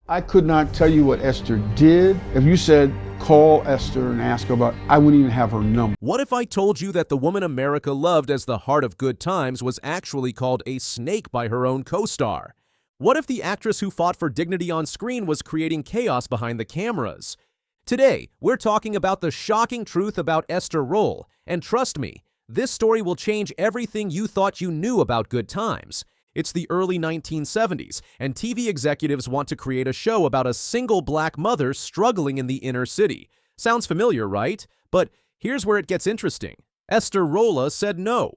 I could not tell you what Esther did. If you said, call Esther and ask her about, I wouldn't even have her number. What if I told you that the woman America loved as the heart of Good Times was actually called a snake by her own co-star? What if the actress who fought for dignity on screen was creating chaos behind the cameras? Today, we're talking about the shocking truth about Esther Rolle, and trust me, this story will change everything you thought you knew about Good Times. It's the early 1970s, and TV executives want to create a show about a single black mother struggling in the inner city. Sounds familiar, right? But here's where it gets interesting. Esther Rolle said no.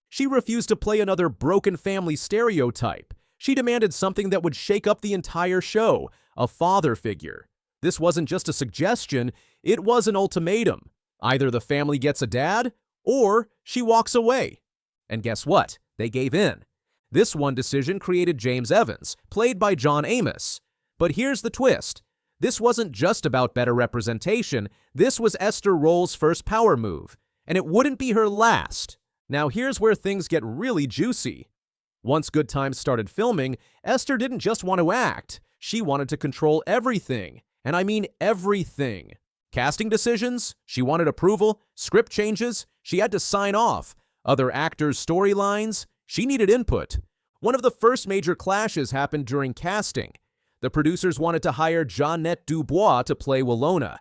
She refused to play another broken family stereotype. She demanded something that would shake up the entire show, a father figure. This wasn't just a suggestion, it was an ultimatum. Either the family gets a dad, or she walks away. And guess what? They gave in. This one decision created James Evans, played by John Amos. But here's the twist. This wasn't just about better representation, this was Esther Rolle's first power move. And it wouldn't be her last. Now here's where things get really juicy. Once Good Times started filming, Esther didn't just want to act, she wanted to control everything. And I mean everything. Casting decisions, she wanted approval. Script changes, she had to sign off. Other actors' storylines, she needed input. One of the first major clashes happened during casting. The producers wanted to hire Jeanette Dubois to play Willona.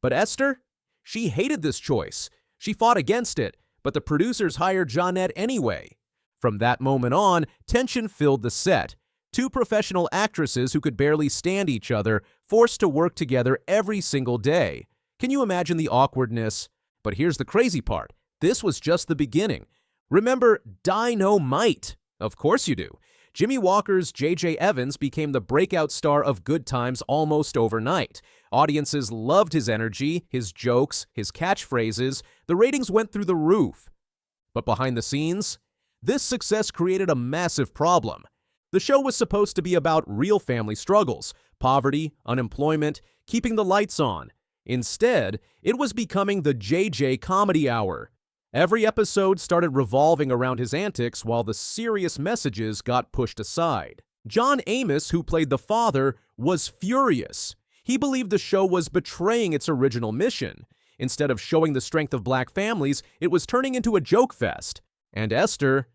But Esther? She hated this choice. She fought against it, but the producers hired Jeanette anyway. From that moment on, tension filled the set. Two professional actresses who could barely stand each other, forced to work together every single day. Can you imagine the awkwardness? But here's the crazy part. This was just the beginning. Remember dy-no-mite? Of course you do. Jimmie Walker's J.J. Evans became the breakout star of Good Times almost overnight. Audiences loved his energy, his jokes, his catchphrases. The ratings went through the roof. But behind the scenes, this success created a massive problem. The show was supposed to be about real family struggles, poverty, unemployment, keeping the lights on. Instead, it was becoming the JJ Comedy Hour. Every episode started revolving around his antics while the serious messages got pushed aside. John Amos, who played the father, was furious. He believed the show was betraying its original mission. Instead of showing the strength of black families, it was turning into a joke fest. And Esther,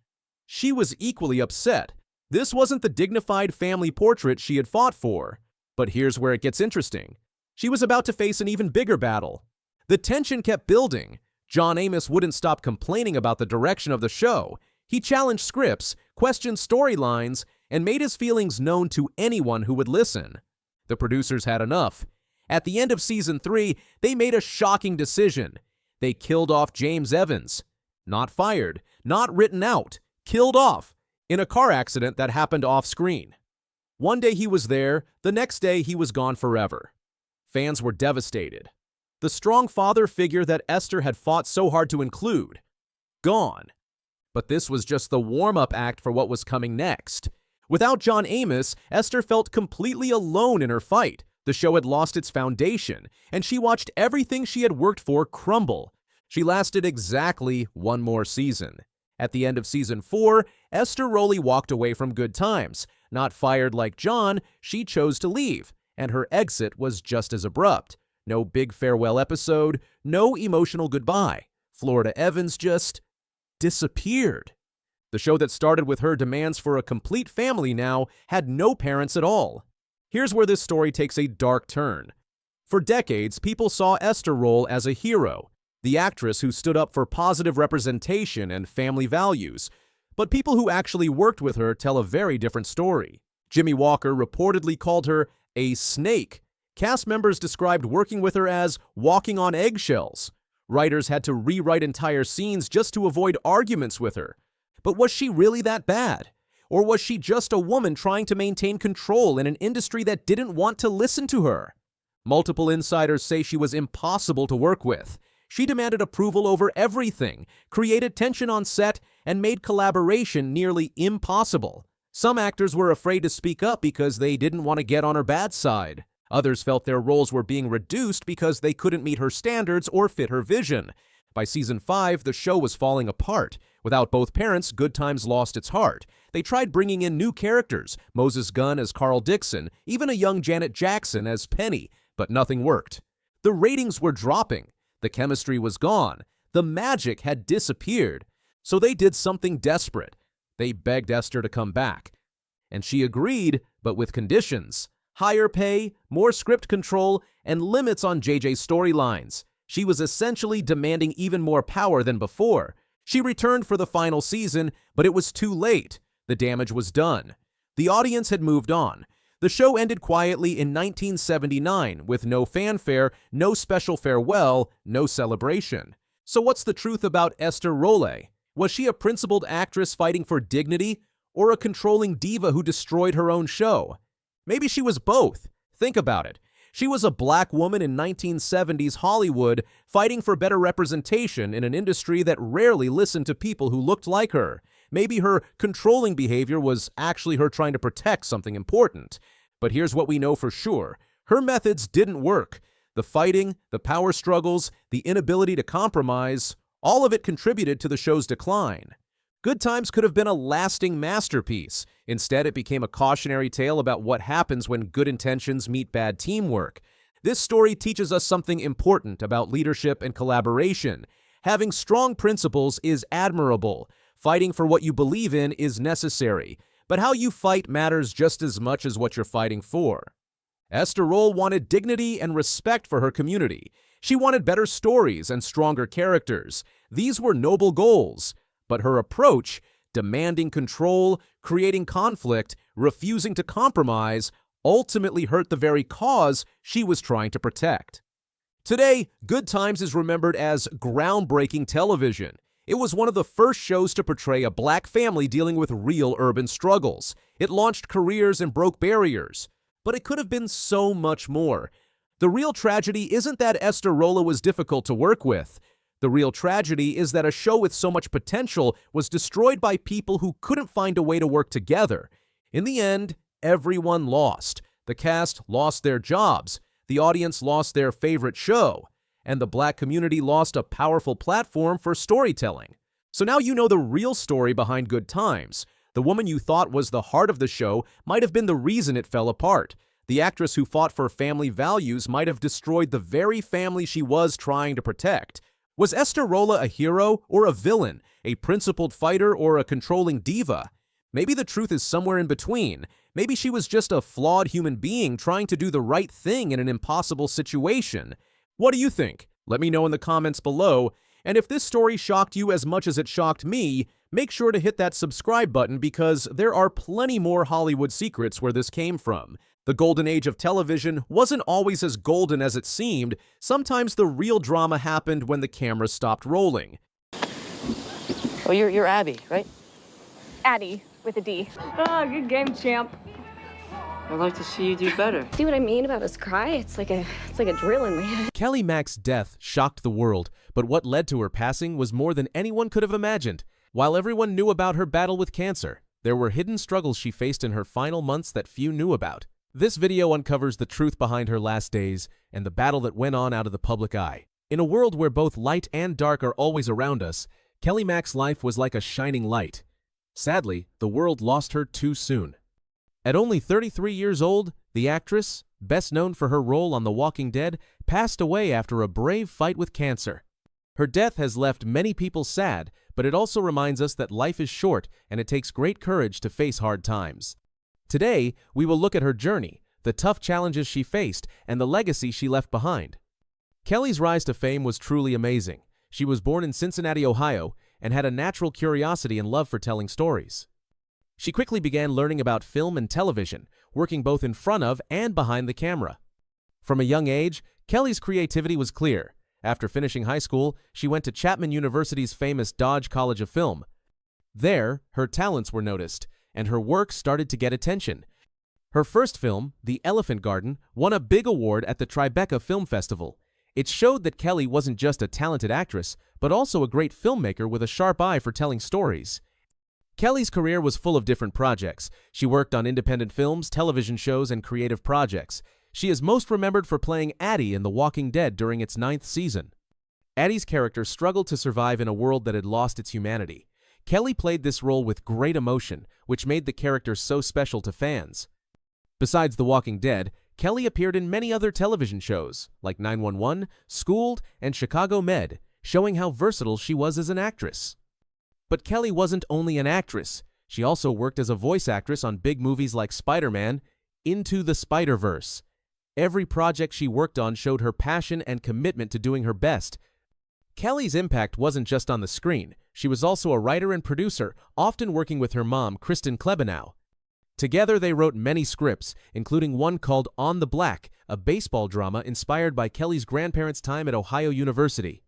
she was equally upset. This wasn't the dignified family portrait she had fought for. But here's where it gets interesting. She was about to face an even bigger battle. The tension kept building. John Amos wouldn't stop complaining about the direction of the show. He challenged scripts, questioned storylines, and made his feelings known to anyone who would listen. The producers had enough. At the end of season 3, they made a shocking decision. They killed off James Evans. Not fired, not written out, killed off, in a car accident that happened off-screen. One day he was there, the next day he was gone forever. Fans were devastated. The strong father figure that Esther had fought so hard to include, gone. But this was just the warm-up act for what was coming next. Without John Amos, Esther felt completely alone in her fight. The show had lost its foundation, and she watched everything she had worked for crumble. She lasted exactly one more season. At the end of season 4, Esther Rolle walked away from Good Times. Not fired like John, she chose to leave, and her exit was just as abrupt. No big farewell episode, no emotional goodbye. Florida Evans just disappeared. The show that started with her demands for a complete family now had no parents at all. Here's where this story takes a dark turn. For decades, people saw Esther Rolle as a hero, the actress who stood up for positive representation and family values. But people who actually worked with her tell a very different story. Jimmie Walker reportedly called her a snake. Cast members described working with her as walking on eggshells. Writers had to rewrite entire scenes just to avoid arguments with her. But was she really that bad? Or was she just a woman trying to maintain control in an industry that didn't want to listen to her? Multiple insiders say she was impossible to work with. She demanded approval over everything, created tension on set, and made collaboration nearly impossible. Some actors were afraid to speak up because they didn't want to get on her bad side. Others felt their roles were being reduced because they couldn't meet her standards or fit her vision. By season 5, the show was falling apart. Without both parents, Good Times lost its heart. They tried bringing in new characters, Moses Gunn as Carl Dixon, even a young Janet Jackson as Penny, but nothing worked. The ratings were dropping. The chemistry was gone. The magic had disappeared. So they did something desperate. They begged Esther to come back. And she agreed, but with conditions. Higher pay, more script control, and limits on JJ's storylines. She was essentially demanding even more power than before. She returned for the final season, but it was too late. The damage was done. The audience had moved on. The show ended quietly in 1979 with no fanfare, no special farewell, no celebration. So what's the truth about Esther Rolle? Was she a principled actress fighting for dignity, or a controlling diva who destroyed her own show? Maybe she was both. Think about it. She was a black woman in 1970s Hollywood fighting for better representation in an industry that rarely listened to people who looked like her. Maybe her controlling behavior was actually her trying to protect something important. But here's what we know for sure. Her methods didn't work. The fighting, the power struggles, the inability to compromise, all of it contributed to the show's decline. Good Times could have been a lasting masterpiece. Instead, it became a cautionary tale about what happens when good intentions meet bad teamwork. This story teaches us something important about leadership and collaboration. Having strong principles is admirable. Fighting for what you believe in is necessary. But how you fight matters just as much as what you're fighting for. Esther Rolle wanted dignity and respect for her community. She wanted better stories and stronger characters. These were noble goals. But her approach, demanding control, creating conflict, refusing to compromise, ultimately hurt the very cause she was trying to protect. Today, Good Times is remembered as groundbreaking television. It was one of the first shows to portray a black family dealing with real urban struggles. It launched careers and broke barriers. But it could have been so much more. The real tragedy isn't that Esther Rolle was difficult to work with. The real tragedy is that a show with so much potential was destroyed by people who couldn't find a way to work together. In the end, everyone lost. The cast lost their jobs, the audience lost their favorite show, and the black community lost a powerful platform for storytelling. So now you know the real story behind Good Times. The woman you thought was the heart of the show might have been the reason it fell apart. The actress who fought for family values might have destroyed the very family she was trying to protect. Was Esther Rolle a hero or a villain, a principled fighter or a controlling diva? Maybe the truth is somewhere in between. Maybe she was just a flawed human being trying to do the right thing in an impossible situation. What do you think? Let me know in the comments below. And if this story shocked you as much as it shocked me, make sure to hit that subscribe button because there are plenty more Hollywood secrets where this came from. The golden age of television wasn't always as golden as it seemed. Sometimes the real drama happened when the camera stopped rolling. Oh, you're Abby, right? Addie, with a D. Oh, good game, champ. I'd like to see you do better. See what I mean about this cry? It's like a drill in my head. Kelly Mac's death shocked the world, but what led to her passing was more than anyone could have imagined. While everyone knew about her battle with cancer, there were hidden struggles she faced in her final months that few knew about. This video uncovers the truth behind her last days and the battle that went on out of the public eye. In a world where both light and dark are always around us, Kelly Mac's life was like a shining light. Sadly, the world lost her too soon. At only 33 years old, the actress, best known for her role on The Walking Dead, passed away after a brave fight with cancer. Her death has left many people sad, but it also reminds us that life is short and it takes great courage to face hard times. Today, we will look at her journey, the tough challenges she faced, and the legacy she left behind. Kelly's rise to fame was truly amazing. She was born in Cincinnati, Ohio, and had a natural curiosity and love for telling stories. She quickly began learning about film and television, working both in front of and behind the camera. From a young age, Kelly's creativity was clear. After finishing high school, she went to Chapman University's famous Dodge College of Film. There, her talents were noticed, and her work started to get attention. Her first film, The Elephant Garden, won a big award at the Tribeca Film Festival. It showed that Kelly wasn't just a talented actress, but also a great filmmaker with a sharp eye for telling stories. Kelly's career was full of different projects. She worked on independent films, television shows, and creative projects. She is most remembered for playing Addie in The Walking Dead during its 9th season. Addie's character struggled to survive in a world that had lost its humanity. Kelly played this role with great emotion, which made the character so special to fans. Besides The Walking Dead, Kelly appeared in many other television shows, like 911, Schooled, and Chicago Med, showing how versatile she was as an actress. But Kelly wasn't only an actress. She also worked as a voice actress on big movies like Spider-Man, Into the Spider-Verse. Every project she worked on showed her passion and commitment to doing her best. Kelly's impact wasn't just on the screen. She was also a writer and producer, often working with her mom, Kristen Klebanow. Together, they wrote many scripts, including one called On the Black, a baseball drama inspired by Kelly's grandparents' time at Ohio University.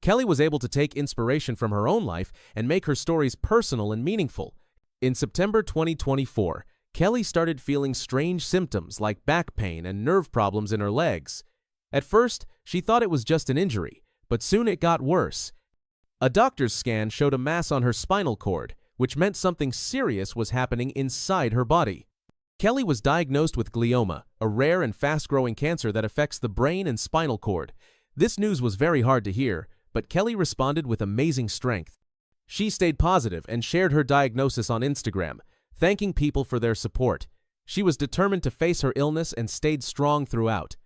Kelly was able to take inspiration from her own life and make her stories personal and meaningful. In September 2024, Kelly started feeling strange symptoms like back pain and nerve problems in her legs. At first, she thought it was just an injury, but soon it got worse. A doctor's scan showed a mass on her spinal cord, which meant something serious was happening inside her body. Kelly was diagnosed with glioma, a rare and fast-growing cancer that affects the brain and spinal cord. This news was very hard to hear, but Kelly responded with amazing strength. She stayed positive and shared her diagnosis on Instagram, thanking people for their support. She was determined to face her illness and stayed strong throughout.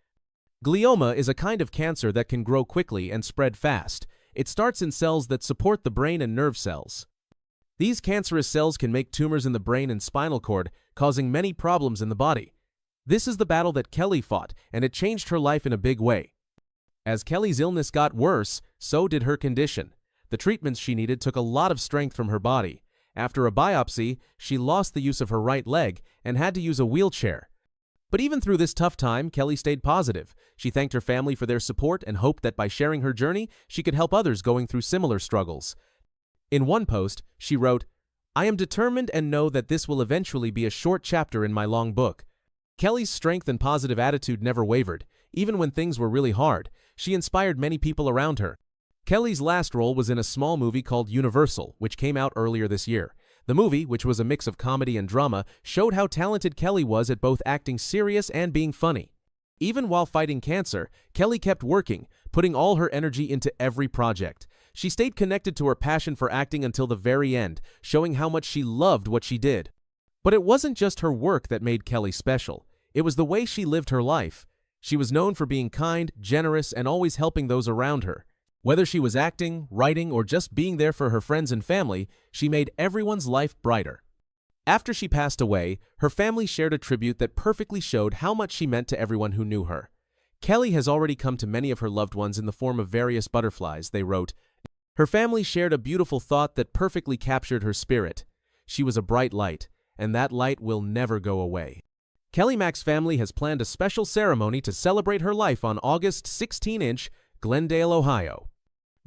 Glioma is a kind of cancer that can grow quickly and spread fast. It starts in cells that support the brain and nerve cells. These cancerous cells can make tumors in the brain and spinal cord, causing many problems in the body. This is the battle that Kelly fought, and it changed her life in a big way. As Kelly's illness got worse, so did her condition. The treatments she needed took a lot of strength from her body. After a biopsy, she lost the use of her right leg and had to use a wheelchair. But even through this tough time, Kelly stayed positive. She thanked her family for their support and hoped that by sharing her journey, she could help others going through similar struggles. In one post, she wrote, "I am determined and know that this will eventually be a short chapter in my long book." Kelly's strength and positive attitude never wavered. Even when things were really hard, she inspired many people around her. Kelly's last role was in a small movie called Universal, which came out earlier this year. The movie, which was a mix of comedy and drama, showed how talented Kelly was at both acting serious and being funny. Even while fighting cancer, Kelly kept working, putting all her energy into every project. She stayed connected to her passion for acting until the very end, showing how much she loved what she did. But it wasn't just her work that made Kelly special. It was the way she lived her life. She was known for being kind, generous, and always helping those around her. Whether she was acting, writing, or just being there for her friends and family, she made everyone's life brighter. After she passed away, her family shared a tribute that perfectly showed how much she meant to everyone who knew her. Kelly has already come to many of her loved ones in the form of various butterflies, they wrote. Her family shared a beautiful thought that perfectly captured her spirit. She was a bright light, and that light will never go away. Kelly Mac's family has planned a special ceremony to celebrate her life on August 16-inch, Glendale, Ohio.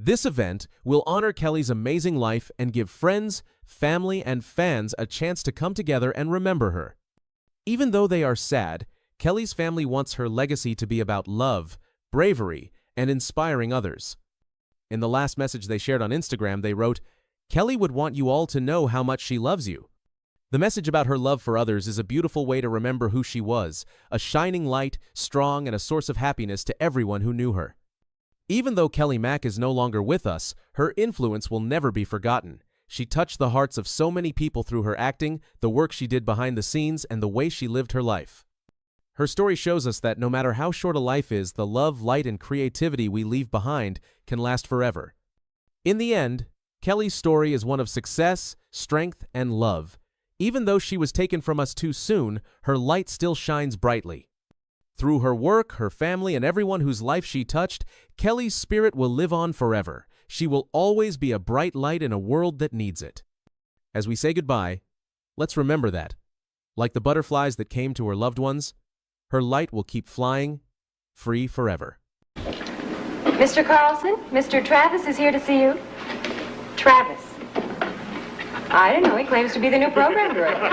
This event will honor Kelly's amazing life and give friends, family, and fans a chance to come together and remember her. Even though they are sad, Kelly's family wants her legacy to be about love, bravery, and inspiring others. In the last message they shared on Instagram, they wrote, "Kelly would want you all to know how much she loves you." The message about her love for others is a beautiful way to remember who she was, a shining light, strong, and a source of happiness to everyone who knew her. Even though Kelly Mac is no longer with us, her influence will never be forgotten. She touched the hearts of so many people through her acting, the work she did behind the scenes, and the way she lived her life. Her story shows us that no matter how short a life is, the love, light, and creativity we leave behind can last forever. In the end, Kelly's story is one of success, strength, and love. Even though she was taken from us too soon, her light still shines brightly. Through her work, her family, and everyone whose life she touched, Kelly's spirit will live on forever. She will always be a bright light in a world that needs it. As we say goodbye, let's remember that, like the butterflies that came to her loved ones, her light will keep flying, free forever. Mr. Carlson, Mr. Travis is here to see you. Travis. I don't know, he claims to be the new program director.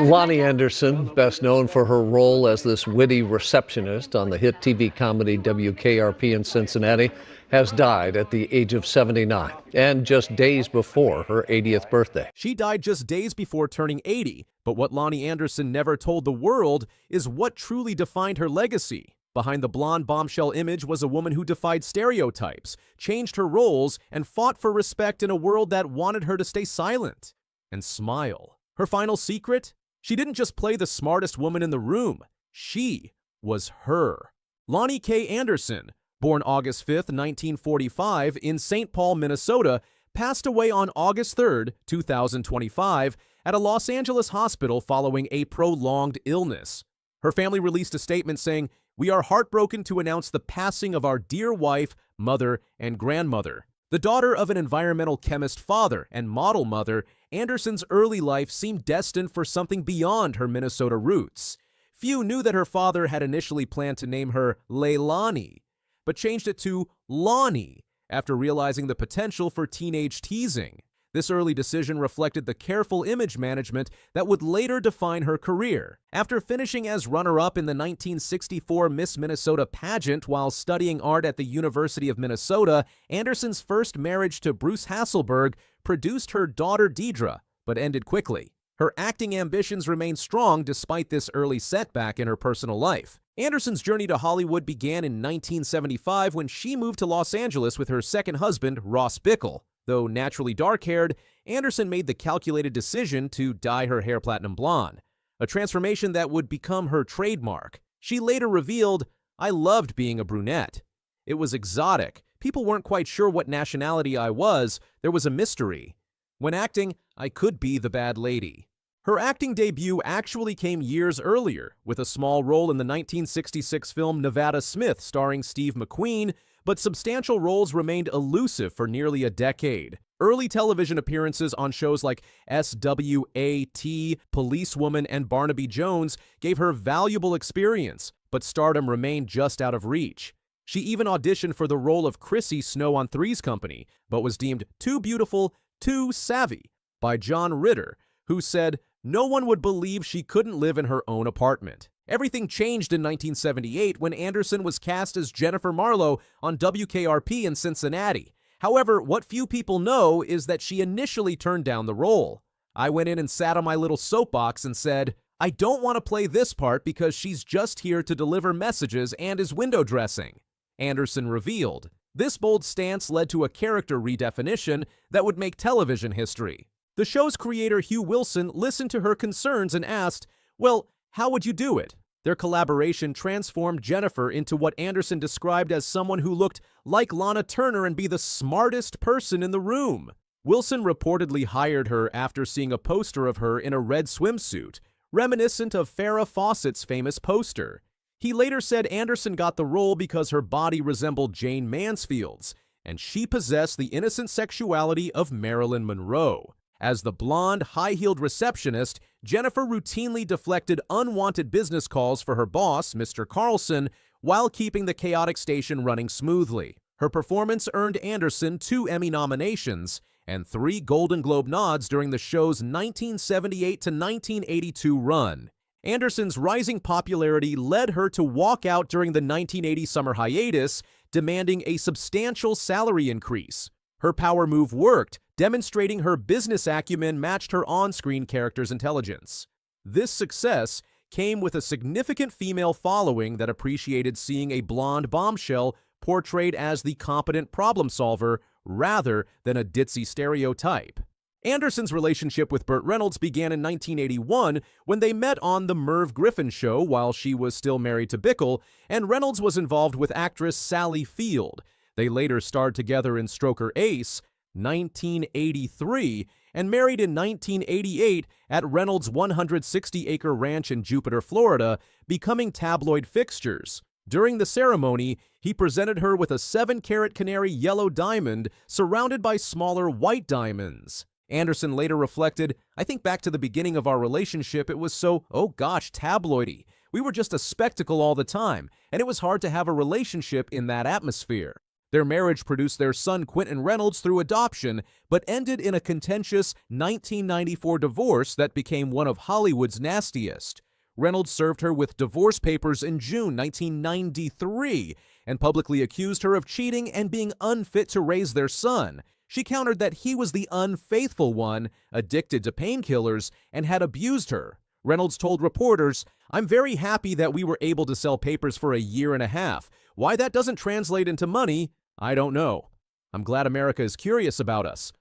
Lonnie Anderson, best known for her role as this witty receptionist on the hit TV comedy WKRP in Cincinnati, has died at the age of 79, and just days before her 80th birthday. She died just days before turning 80, but what Lonnie Anderson never told the world is what truly defined her legacy. Behind the blonde bombshell image was a woman who defied stereotypes, changed her roles, and fought for respect in a world that wanted her to stay silent and smile. Her final secret? She didn't just play the smartest woman in the room. She was her. Lonnie K. Anderson, born August 5, 1945, in St. Paul, Minnesota, passed away on August 3, 2025, at a Los Angeles hospital following a prolonged illness. Her family released a statement saying, "We are heartbroken to announce the passing of our dear wife, mother, and grandmother." The daughter of an environmental chemist father and model mother, Anderson's early life seemed destined for something beyond her Minnesota roots. Few knew that her father had initially planned to name her Leilani, but changed it to Lonnie after realizing the potential for teenage teasing. This early decision reflected the careful image management that would later define her career. After finishing as runner-up in the 1964 Miss Minnesota pageant while studying art at the University of Minnesota, Anderson's first marriage to Bruce Hasselberg produced her daughter Deidre, but ended quickly. Her acting ambitions remained strong despite this early setback in her personal life. Anderson's journey to Hollywood began in 1975 when she moved to Los Angeles with her second husband, Ross Bickle. Though naturally dark-haired, Anderson made the calculated decision to dye her hair platinum blonde, a transformation that would become her trademark. She later revealed, "I loved being a brunette. It was exotic. People weren't quite sure what nationality I was. There was a mystery. When acting, I could be the bad lady." Her acting debut actually came years earlier, with a small role in the 1966 film Nevada Smith starring Steve McQueen, but substantial roles remained elusive for nearly a decade. Early television appearances on shows like SWAT, Policewoman, and Barnaby Jones gave her valuable experience, but stardom remained just out of reach. She even auditioned for the role of Chrissy Snow on Three's Company, but was deemed too beautiful, too savvy by John Ritter, who said no one would believe she couldn't live in her own apartment. Everything changed in 1978 when Anderson was cast as Jennifer Marlowe on WKRP in Cincinnati. However, what few people know is that she initially turned down the role. "I went in and sat on my little soapbox and said, I don't want to play this part because she's just here to deliver messages and is window dressing," Anderson revealed. This bold stance led to a character redefinition that would make television history. The show's creator, Hugh Wilson, listened to her concerns and asked, "Well, how would you do it?" Their collaboration transformed Jennifer into what Anderson described as someone who looked like Lana Turner and be the smartest person in the room. Wilson reportedly hired her after seeing a poster of her in a red swimsuit, reminiscent of Farrah Fawcett's famous poster. He later said Anderson got the role because her body resembled Jane Mansfield's, and she possessed the innocent sexuality of Marilyn Monroe. As the blonde, high-heeled receptionist, Jennifer routinely deflected unwanted business calls for her boss, Mr. Carlson, while keeping the chaotic station running smoothly. Her performance earned Anderson 2 Emmy nominations and 3 Golden Globe nods during the show's 1978 to 1982 run. Anderson's rising popularity led her to walk out during the 1980 summer hiatus, demanding a substantial salary increase. Her power move worked, demonstrating her business acumen matched her on-screen character's intelligence. This success came with a significant female following that appreciated seeing a blonde bombshell portrayed as the competent problem solver rather than a ditzy stereotype. Anderson's relationship with Burt Reynolds began in 1981 when they met on The Merv Griffin Show while she was still married to Bickle, and Reynolds was involved with actress Sally Field. They later starred together in Stroker Ace, 1983, and married in 1988 at Reynolds' 160-acre ranch in Jupiter, Florida, becoming tabloid fixtures. During the ceremony, he presented her with a 7-carat canary yellow diamond surrounded by smaller white diamonds. Anderson later reflected, "I think back to the beginning of our relationship, it was so, oh gosh, tabloidy. We were just a spectacle all the time, and it was hard to have a relationship in that atmosphere." Their marriage produced their son Quentin Reynolds through adoption, but ended in a contentious 1994 divorce that became one of Hollywood's nastiest. Reynolds served her with divorce papers in June 1993 and publicly accused her of cheating and being unfit to raise their son. She countered that he was the unfaithful one, addicted to painkillers, and had abused her. Reynolds told reporters, "I'm very happy that we were able to sell papers for a year and a half. Why that doesn't translate into money, I don't know. I'm glad America is curious about us."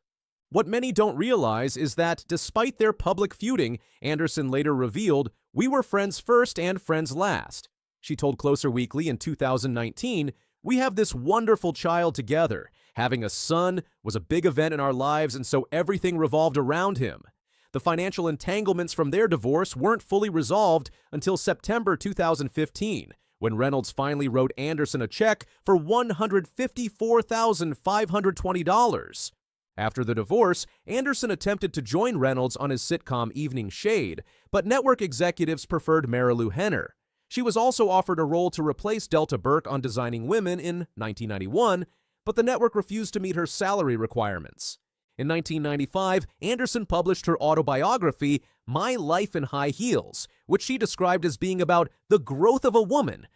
What many don't realize is that despite their public feuding, Anderson later revealed, "We were friends first and friends last." She told Closer Weekly in 2019, "We have this wonderful child together. Having a son was a big event in our lives, and so everything revolved around him." The financial entanglements from their divorce weren't fully resolved until September 2015, when Reynolds finally wrote Anderson a check for $154,520. After the divorce, Anderson attempted to join Reynolds on his sitcom Evening Shade, but network executives preferred Marilu Henner. She was also offered a role to replace Delta Burke on Designing Women in 1991, but the network refused to meet her salary requirements. In 1995, Anderson published her autobiography, My Life in High Heels, which she described as being about the growth of a woman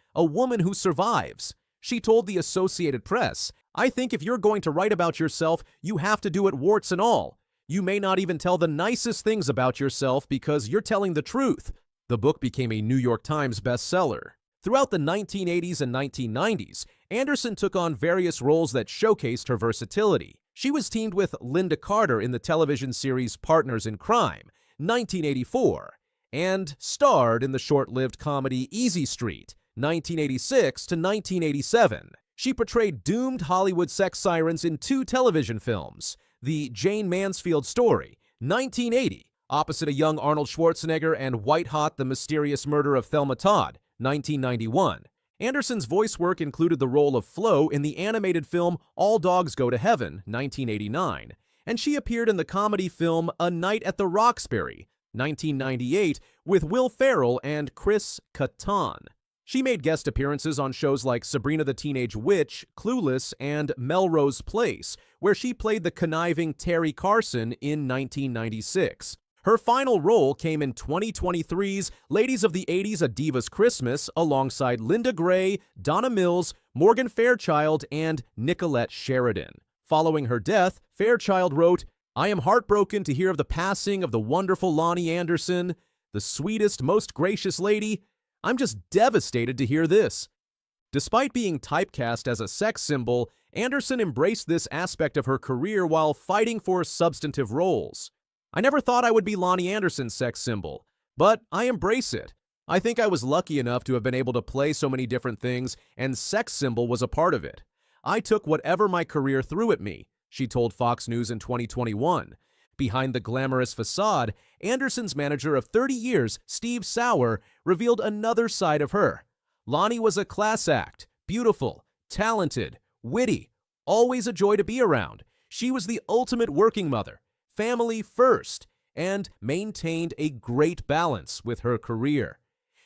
who survives. She told the Associated Press, "I think if you're going to write about yourself, you have to do it warts and all. You may not even tell the nicest things about yourself because you're telling the truth." The book became a New York Times bestseller. Throughout the 1980s and 1990s, Anderson took on various roles that showcased her versatility. She was teamed with Linda Carter in the television series Partners in Crime, 1984, and starred in the short-lived comedy Easy Street, 1986 to 1987. She portrayed doomed Hollywood sex sirens in 2 television films, The Jane Mansfield Story, 1980, opposite a young Arnold Schwarzenegger, and White Hot: The Mysterious Murder of Thelma Todd, 1991. Anderson's voice work included the role of Flo in the animated film All Dogs Go to Heaven, 1989, and she appeared in the comedy film A Night at the Roxbury, 1998, with Will Ferrell and Chris Kattan. She made guest appearances on shows like Sabrina the Teenage Witch, Clueless, and Melrose Place, where she played the conniving Terry Carson in 1996. Her final role came in 2023's Ladies of the 80s: A Diva's Christmas, alongside Linda Gray, Donna Mills, Morgan Fairchild, and Nicolette Sheridan. Following her death, Fairchild wrote, "I am heartbroken to hear of the passing of the wonderful Lonnie Anderson, the sweetest, most gracious lady. I'm just devastated to hear this." Despite being typecast as a sex symbol, Anderson embraced this aspect of her career while fighting for substantive roles. "I never thought I would be Lonnie Anderson's sex symbol, but I embrace it. I think I was lucky enough to have been able to play so many different things, and sex symbol was a part of it. I took whatever my career threw at me," she told Fox News in 2021. Behind the glamorous facade, Anderson's manager of 30 years, Steve Sauer, revealed another side of her. Lonnie was a class act, beautiful, talented, witty, always a joy to be around. She was the ultimate working mother, family first, and maintained a great balance with her career.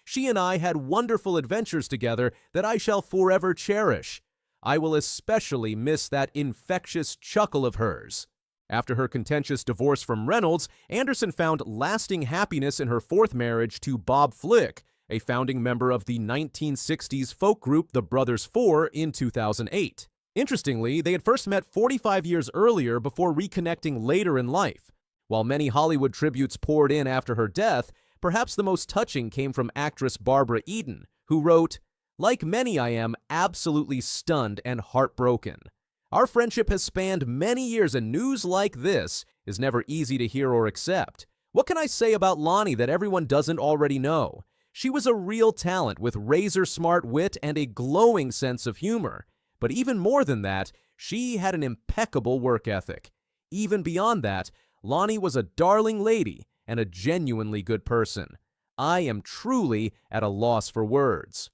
She and I had wonderful adventures together that I shall forever cherish. I will especially miss that infectious chuckle of hers." After her contentious divorce from Reynolds, Anderson found lasting happiness in her 4th marriage to Bob Flick, a founding member of the 1960s folk group The Brothers Four, in 2008. Interestingly, they had first met 45 years earlier before reconnecting later in life. While many Hollywood tributes poured in after her death, perhaps the most touching came from actress Barbara Eden, who wrote, "Like many, I am absolutely stunned and heartbroken. Our friendship has spanned many years, and news like this is never easy to hear or accept. What can I say about Lonnie that everyone doesn't already know? She was a real talent with razor-smart wit and a glowing sense of humor. But even more than that, she had an impeccable work ethic. Even beyond that, Lonnie was a darling lady and a genuinely good person. I am truly at a loss for words."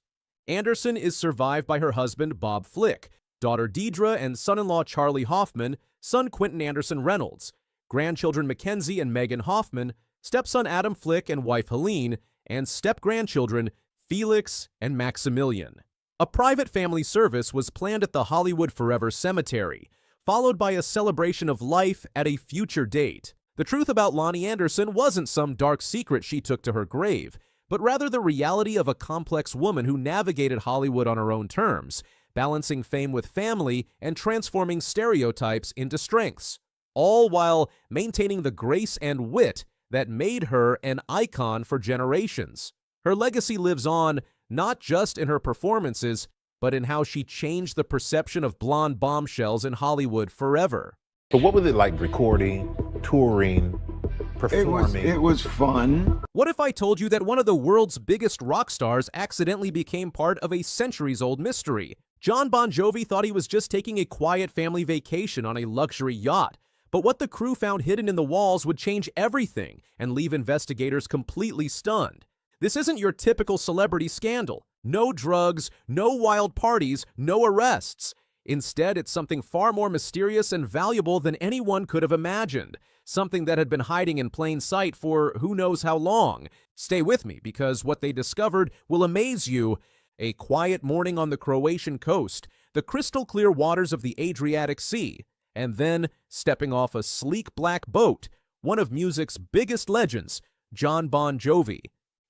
Anderson is survived by her husband, Bob Flick, daughter Deidre and son-in-law Charlie Hoffman, son Quentin Anderson Reynolds, grandchildren Mackenzie and Megan Hoffman, stepson Adam Flick and wife Helene, and step-grandchildren Felix and Maximilian. A private family service was planned at the Hollywood Forever Cemetery, followed by a celebration of life at a future date. The truth about Lonnie Anderson wasn't some dark secret she took to her grave, but rather the reality of a complex woman who navigated Hollywood on her own terms, balancing fame with family and transforming stereotypes into strengths, all while maintaining the grace and wit that made her an icon for generations. Her legacy lives on not just in her performances, but in how she changed the perception of blonde bombshells in Hollywood forever. But what was it like recording, touring, performing? It was fun. What if I told you that one of the world's biggest rock stars accidentally became part of a centuries-old mystery? Jon Bon Jovi thought he was just taking a quiet family vacation on a luxury yacht. But what the crew found hidden in the walls would change everything and leave investigators completely stunned. This isn't your typical celebrity scandal. No drugs, no wild parties, no arrests. Instead, it's something far more mysterious and valuable than anyone could have imagined. Something that had been hiding in plain sight for who knows how long. Stay with me, because what they discovered will amaze you. A quiet morning on the Croatian coast, the crystal-clear waters of the Adriatic Sea, and then, stepping off a sleek black boat, one of music's biggest legends, Jon Bon Jovi.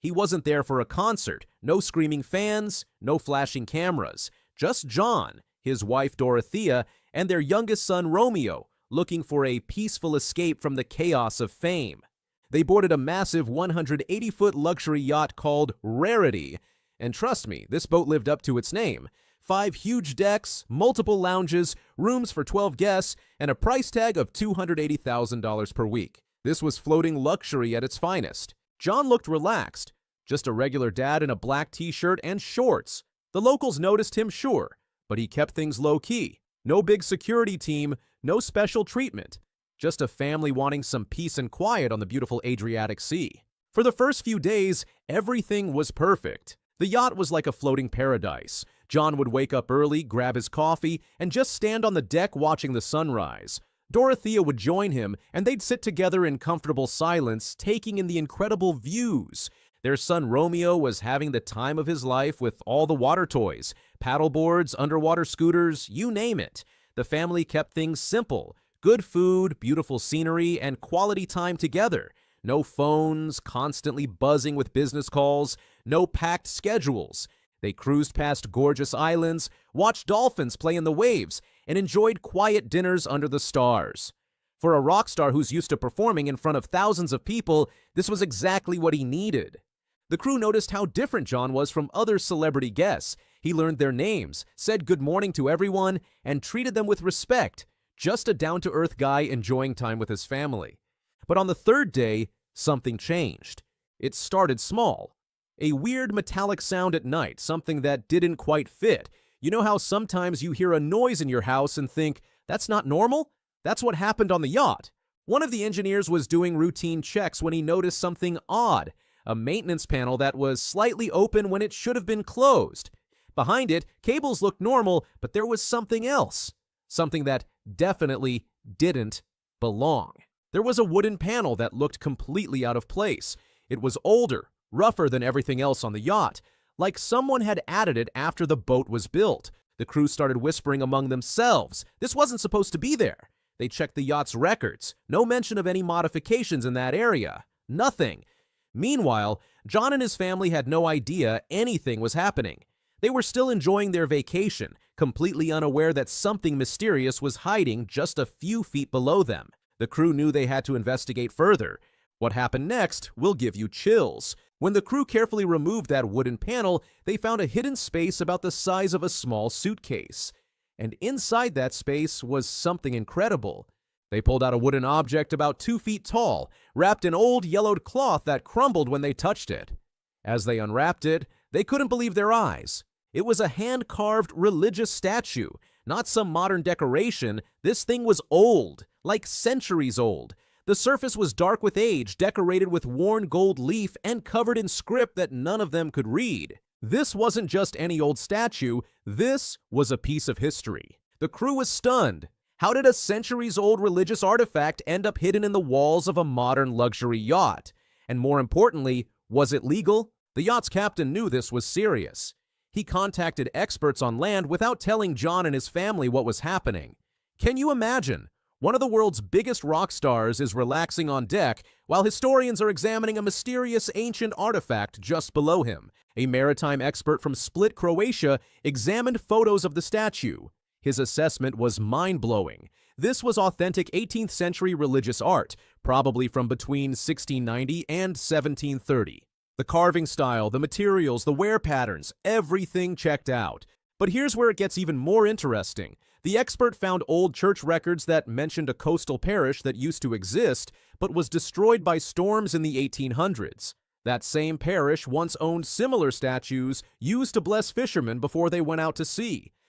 He wasn't there for a concert, no screaming fans, no flashing cameras, just John, his wife Dorothea, and their youngest son Romeo, looking for a peaceful escape from the chaos of fame. They boarded a massive 180-foot luxury yacht called Rarity, and trust me, this boat lived up to its name. 5 huge decks, multiple lounges, rooms for 12 guests, and a price tag of $280,000 per week. This was floating luxury at its finest. John looked relaxed, just a regular dad in a black t-shirt and shorts. The locals noticed him, sure, but he kept things low-key. No big security team, no special treatment. Just a family wanting some peace and quiet on the beautiful Adriatic Sea. For the first few days, everything was perfect. The yacht was like a floating paradise. John would wake up early, grab his coffee, and just stand on the deck watching the sunrise. Dorothea would join him, and they'd sit together in comfortable silence, taking in the incredible views. Their son Romeo was having the time of his life with all the water toys, paddleboards, underwater scooters, you name it. The family kept things simple. Good food, beautiful scenery, and quality time together. No phones, constantly buzzing with business calls, no packed schedules. They cruised past gorgeous islands, watched dolphins play in the waves, and enjoyed quiet dinners under the stars. For a rock star who's used to performing in front of thousands of people, this was exactly what he needed. The crew noticed how different John was from other celebrity guests. He learned their names, said good morning to everyone, and treated them with respect. Just a down-to-earth guy enjoying time with his family. But on the third day, something changed. It started small. A weird metallic sound at night, something that didn't quite fit. You know how sometimes you hear a noise in your house and think, that's not normal? That's what happened on the yacht. One of the engineers was doing routine checks when he noticed something odd. A maintenance panel that was slightly open when it should have been closed. Behind it, cables looked normal, but there was something else. Something that definitely didn't belong. There was a wooden panel that looked completely out of place. It was older, rougher than everything else on the yacht, like someone had added it after the boat was built. The crew started whispering among themselves. This wasn't supposed to be there. They checked the yacht's records. No mention of any modifications in that area. Nothing. Meanwhile, John and his family had no idea anything was happening. They were still enjoying their vacation, completely unaware that something mysterious was hiding just a few feet below them. The crew knew they had to investigate further. What happened next will give you chills. When the crew carefully removed that wooden panel, they found a hidden space about the size of a small suitcase. And inside that space was something incredible. They pulled out a wooden object about 2 feet tall, wrapped in old yellowed cloth that crumbled when they touched it. As they unwrapped it, they couldn't believe their eyes. It was a hand-carved religious statue, not some modern decoration. This thing was old, like centuries old. The surface was dark with age, decorated with worn gold leaf, and covered in script that none of them could read. This wasn't just any old statue, this was a piece of history. The crew was stunned. How did a centuries-old religious artifact end up hidden in the walls of a modern luxury yacht? And more importantly, was it legal? The yacht's captain knew this was serious. He contacted experts on land without telling John and his family what was happening. Can you imagine? One of the world's biggest rock stars is relaxing on deck while historians are examining a mysterious ancient artifact just below him. A maritime expert from Split, Croatia, examined photos of the statue. His assessment was mind-blowing. This was authentic 18th century religious art, probably from between 1690 and 1730. The carving style, the materials, the wear patterns, everything checked out. But here's where it gets even more interesting. The expert found old church records that mentioned a coastal parish that used to exist, but was destroyed by storms in the 1800s. That same parish once owned similar statues used to bless fishermen before they went out to sea.